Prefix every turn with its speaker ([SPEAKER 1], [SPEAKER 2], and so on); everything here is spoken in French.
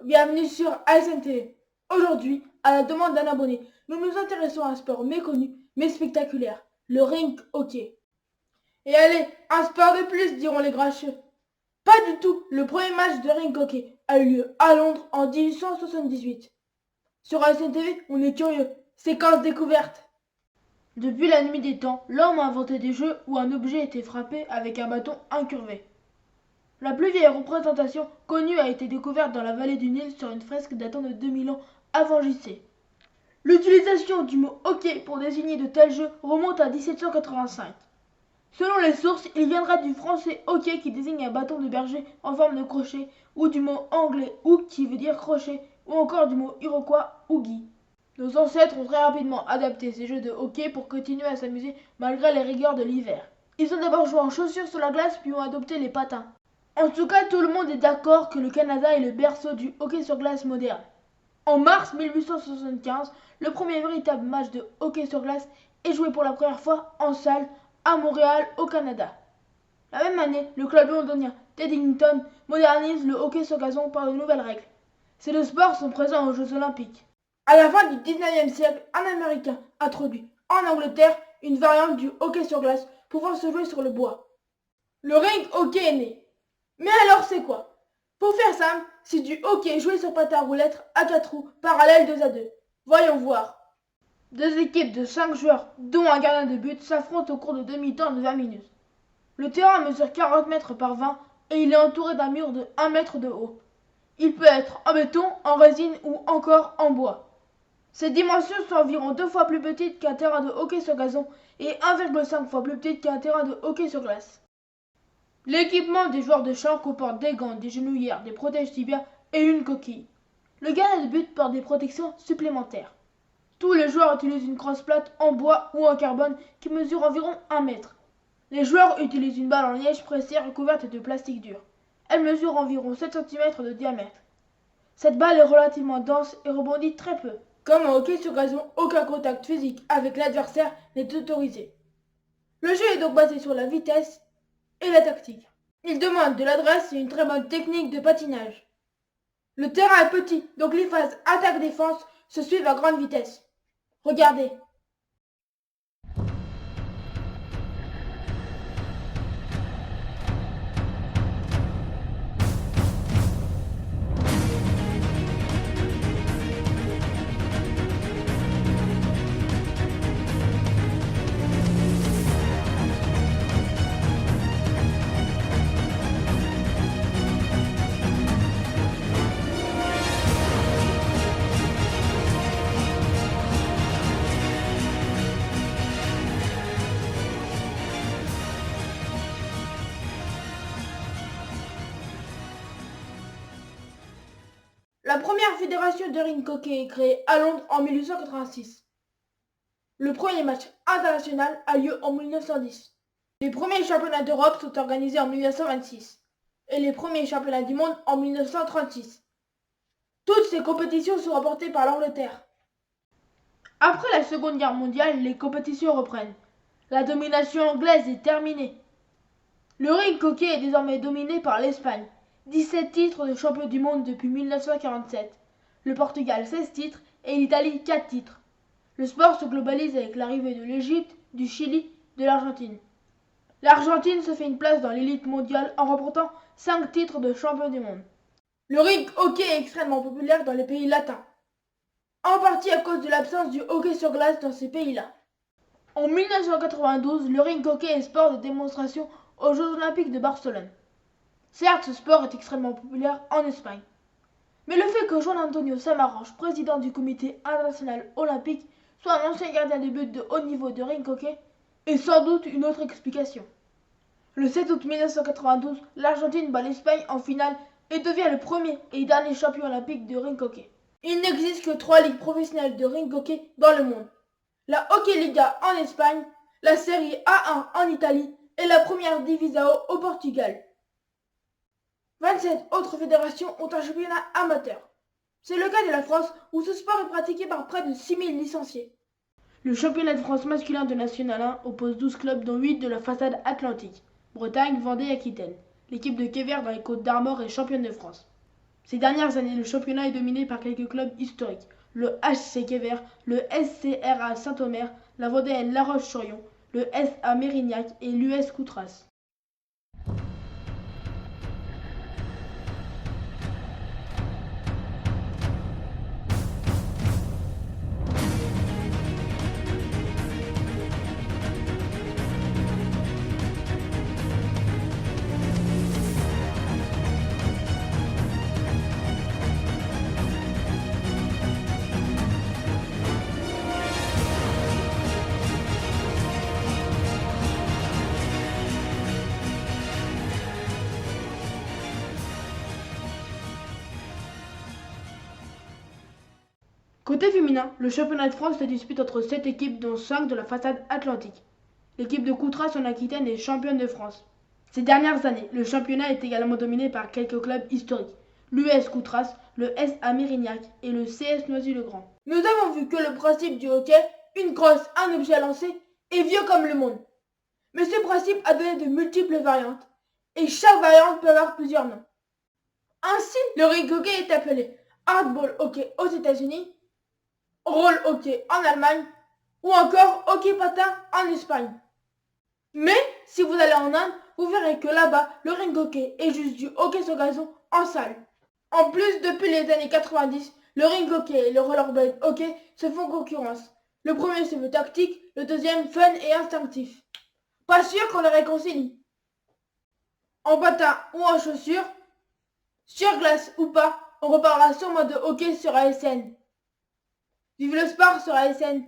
[SPEAKER 1] Bienvenue sur ASN TV. Aujourd'hui, à la demande d'un abonné, nous nous intéressons à un sport méconnu mais spectaculaire, le ring hockey. Et allez, un sport de plus, diront les grincheux. Pas du tout, le premier match de ring hockey a eu lieu à Londres en 1878. Sur ASN TV, on est curieux. Séquence découverte. Depuis la nuit des temps, l'homme a inventé des jeux où un objet était frappé avec un bâton incurvé. La plus vieille représentation connue a été découverte dans la vallée du Nil sur une fresque datant de 2000 ans avant J.C. L'utilisation du mot hockey pour désigner de tels jeux remonte à 1785. Selon les sources, il viendra du français hockey qui désigne un bâton de berger en forme de crochet, ou du mot anglais hook qui veut dire crochet, ou encore du mot iroquois oogie. Nos ancêtres ont très rapidement adapté ces jeux de hockey pour continuer à s'amuser malgré les rigueurs de l'hiver. Ils ont d'abord joué en chaussures sur la glace puis ont adopté les patins. En tout cas, tout le monde est d'accord que le Canada est le berceau du hockey sur glace moderne. En mars 1875, le premier véritable match de hockey sur glace est joué pour la première fois en salle à Montréal, au Canada. La même année, le club londonien Teddington modernise le hockey sur gazon par de nouvelles règles. Ces deux sports sont présents aux Jeux Olympiques. À la fin du 19e siècle, un Américain introduit en Angleterre une variante du hockey sur glace pouvant se jouer sur le bois. Le ring hockey est né. Mais alors c'est quoi? Pour faire simple, c'est du hockey joué sur patin à roulettes à 4 roues, parallèle 2 à 2. Voyons voir. Deux équipes de 5 joueurs, dont un gardien de but, s'affrontent au cours de demi-temps de 20 minutes. Le terrain mesure 40 mètres par 20 et il est entouré d'un mur de 1 mètre de haut. Il peut être en béton, en résine ou encore en bois. Ses dimensions sont environ 2 fois plus petites qu'un terrain de hockey sur gazon et 1,5 fois plus petites qu'un terrain de hockey sur glace. L'équipement des joueurs de champ comporte des gants, des genouillères, des protèges tibias et une coquille. Le gardien de but porte des protections supplémentaires. Tous les joueurs utilisent une crosse plate en bois ou en carbone qui mesure environ 1 mètre. Les joueurs utilisent une balle en liège pressée recouverte de plastique dur. Elle mesure environ 7 cm de diamètre. Cette balle est relativement dense et rebondit très peu. Comme en hockey sur gazon, aucun contact physique avec l'adversaire n'est autorisé. Le jeu est donc basé sur la vitesse et la tactique. Il demande de l'adresse et une très bonne technique de patinage. Le terrain est petit, donc les phases attaque-défense se suivent à grande vitesse. Regardez. La première fédération de ring hockey est créée à Londres en 1886. Le premier match international a lieu en 1910. Les premiers championnats d'Europe sont organisés en 1926 et les premiers championnats du monde en 1936. Toutes ces compétitions sont remportées par l'Angleterre. Après la Seconde Guerre mondiale, les compétitions reprennent. La domination anglaise est terminée. Le ring hockey est désormais dominé par l'Espagne. 17 titres de champion du monde depuis 1947. Le Portugal 16 titres et l'Italie 4 titres. Le sport se globalise avec l'arrivée de l'Égypte, du Chili, de l'Argentine. L'Argentine se fait une place dans l'élite mondiale en remportant 5 titres de champion du monde. Le ring hockey est extrêmement populaire dans les pays latins, en partie à cause de l'absence du hockey sur glace dans ces pays-là. En 1992, le ring hockey est sport de démonstration aux Jeux Olympiques de Barcelone. Certes, ce sport est extrêmement populaire en Espagne. Mais le fait que Juan Antonio Samaranch, président du comité international olympique, soit un ancien gardien de but de haut niveau de ring hockey, est sans doute une autre explication. Le 7 août 1992, l'Argentine bat l'Espagne en finale et devient le premier et dernier champion olympique de ring hockey. Il n'existe que 3 ligues professionnelles de ring hockey dans le monde. La Hockey Liga en Espagne, la Série A1 en Italie et la Première Divisão au Portugal. 27 autres fédérations ont un championnat amateur. C'est le cas de la France où ce sport est pratiqué par près de 6000 licenciés. Le championnat de France masculin de National 1 oppose 12 clubs dont 8 de la façade atlantique. Bretagne, Vendée et Aquitaine. L'équipe de Quévert dans les Côtes d'Armor est championne de France. Ces dernières années, le championnat est dominé par quelques clubs historiques. Le HC Quévert, le SCRA Saint-Omer, la Vaudaine La Roche-sur-Yon, le SA Mérignac et l'US Coutras. Côté féminin, le championnat de France se dispute entre 7 équipes dont 5 de la façade atlantique. L'équipe de Coutras en Aquitaine est championne de France. Ces dernières années, le championnat est également dominé par quelques clubs historiques. L'US Coutras, le SA Mérignac et le CS Noisy-le-Grand. Nous avons vu que le principe du hockey, une crosse, un objet à lancer, est vieux comme le monde. Mais ce principe a donné de multiples variantes, et chaque variante peut avoir plusieurs noms. Ainsi, le rink hockey est appelé hardball hockey aux États-Unis, roll hockey en Allemagne ou encore hockey patin en Espagne. Mais si vous allez en Inde, vous verrez que là-bas, le rink hockey est juste du hockey sur gazon en salle. En plus, depuis les années 90, le rink hockey et le rollerblade hockey se font concurrence. Le premier se veut tactique, le deuxième fun et instinctif. Pas sûr qu'on les réconcilie. En patin ou en chaussures, sur glace ou pas, on reparlera sûrement de hockey sur ASN. Vive le sport sur ASN!